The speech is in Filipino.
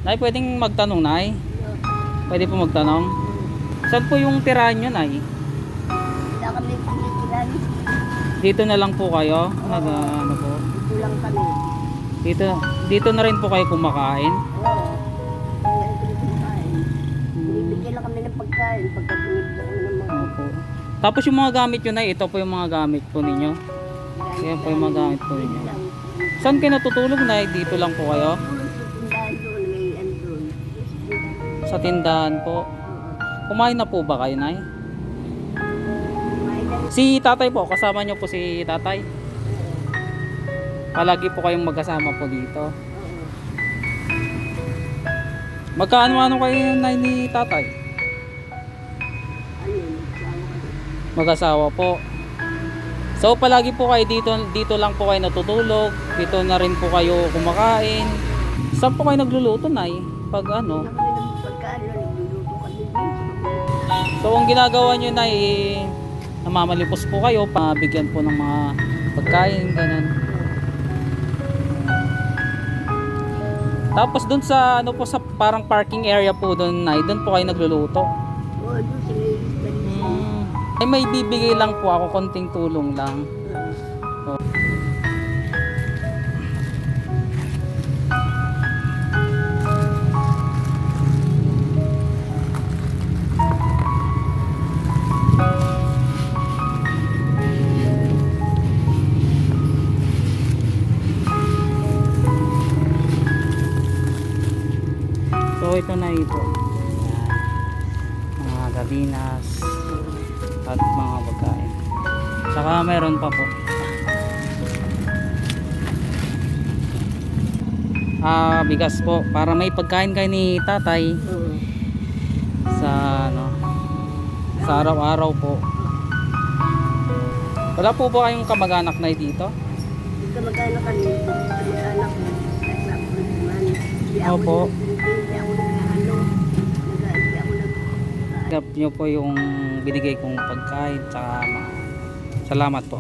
Nay, pwedeng magtanong, Nay? Pwede po magtanong? Saan po yung tirahan nyo, Nay? Wala kami pinikilan. Dito na lang po kayo? Ano po? Dito lang kami. Dito na rin po kayo kumakain? Oo. Kaya ito yung pagkain. Binibigyan lang kami ng pagkain pagka binibigyan kami ng mga Opo. Tapos yung mga gamit nyo, Nay, ito po yung mga gamit po ninyo? Yan po yung mga gamit po ninyo. Saan kayo natutulog, Nay? Dito lang po kayo? Tindahan doon, may ano doon. Sa tindahan po? Kumain na po ba kayo, Nay? May ganun. Si tatay po, kasama nyo po si tatay? Palagi po kayong magkasama po dito. Magkaano-ano kayo, Nay, ni tatay? Ayun, Mag-asawa po. So palagi po kayo dito lang po kayo natutulog, dito na rin po kayo kumakain. Saan po kayo nagluluto, Nay? Pag ano? kami ng pagkain na nagluluto kami dito. So ang ginagawa nyo, Nay, namamalipos po kayo, pabigyan po ng mga pagkain, ganun. Tapos dun sa ano po, sa parang parking area po dun, Nay, dun po kayo nagluluto. Oo, doon sila yung Ay, may bibigay lang po ako, konting tulong lang. So ito na ito. Mga gabinas at mga pagkain. Saka meron pa po. Bigas po para may pagkain kayo ni tatay sa ano, sa araw-araw po. Wala po ba kayong kamag-anak na dito? Dito magkano kami, kamag-anak mo, nasa Pulman. Hindi ako Opo. hindi ako nag-ano, hindi ako nag- Gap nyo po yung binigay kong pagkain, tsaka salamat po.